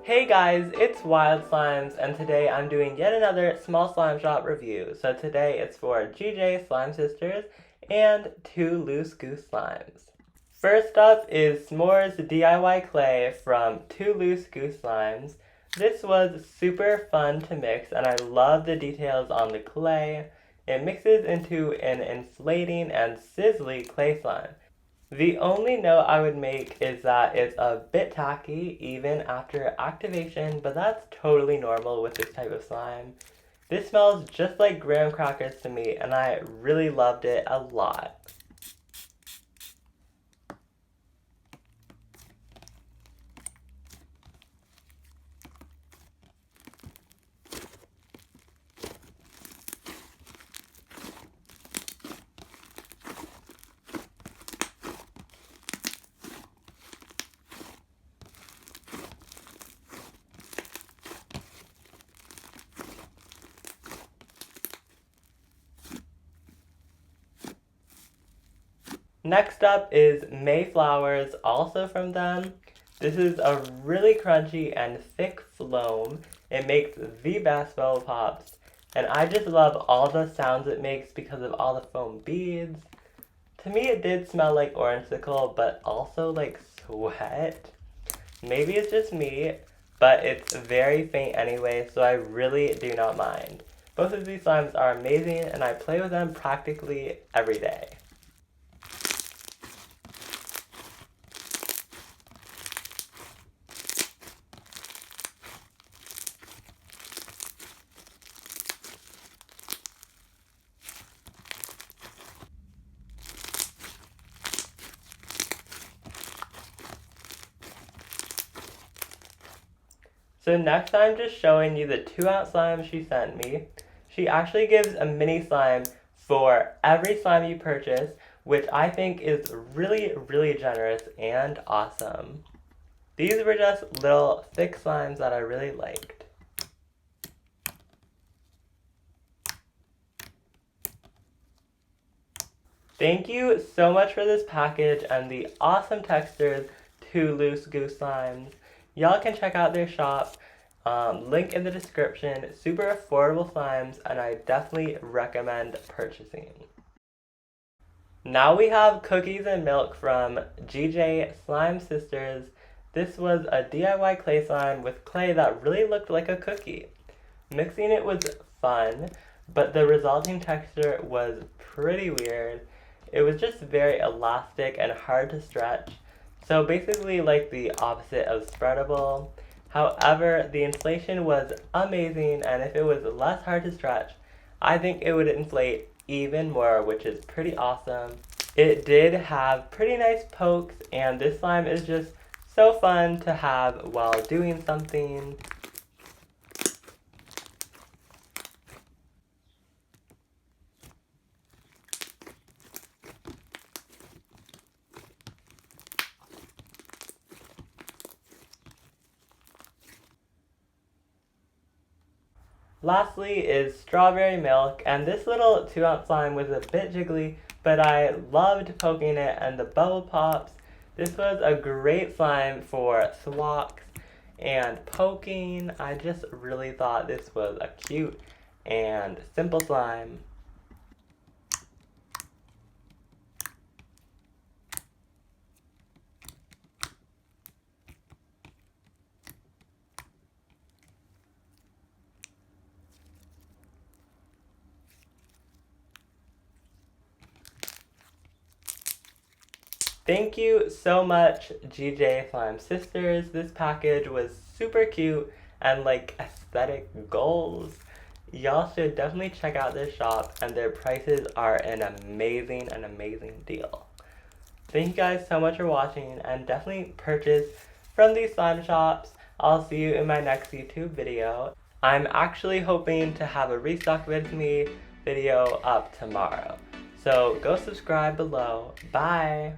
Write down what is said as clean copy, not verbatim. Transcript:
Hey guys, it's Wild Slimes, and today I'm doing yet another small slime shop review. So today it's for GJ Slime Sisters and Toulouse Goose Slimes. First up is Smores DIY Clay from Toulouse Goose Slimes. This was super fun to mix, and I love the details on the clay. It mixes into an inflating and sizzly clay slime. The only note I would make is that it's a bit tacky even after activation, but that's totally normal with this type of slime. This smells just like graham crackers to me, and I really loved it a lot. Next up is Mayflowers, also from them. This is a really crunchy and thick foam. It makes the best bubble pops, and I just love all the sounds it makes because of all the foam beads. To me it did smell like orangesicle, but also like sweat. Maybe it's just me, but it's very faint anyway, so I really do not mind. Both of these slimes are amazing, and I play with them practically every day. So next I'm just showing you the 2-ounce slime she sent me. She actually gives a mini slime for every slime you purchase, which I think is really generous and awesome. These were just little thick slimes that I really liked. Thank you so much for this package and the awesome textures Toulouse Goose Slimes. Y'all can check out their shop, link in the description. Super affordable slimes, and I definitely recommend purchasing. Now we have Cookies and Milk from GJ Slime Sisters. This was a DIY clay slime with clay that really looked like a cookie. Mixing it was fun, but the resulting texture was pretty weird. It was just very elastic and hard to stretch. So basically like the opposite of spreadable. However, the inflation was amazing, and if it was less hard to stretch, I think it would inflate even more, which is pretty awesome. It did have pretty nice pokes, and this slime is just so fun to have while doing something. Lastly is Strawberry Milk, and this little 2-ounce slime was a bit jiggly, but I loved poking it and the bubble pops. This was a great slime for swaks and poking. I just really thought this was a cute and simple slime. Thank you so much, GJ Slime Sisters. This package was super cute and like aesthetic goals. Y'all should definitely check out their shop, and their prices are an amazing deal. Thank you guys so much for watching, and definitely purchase from these slime shops. I'll see you in my next YouTube video. I'm actually hoping to have a restock with me video up tomorrow. So go subscribe below. Bye!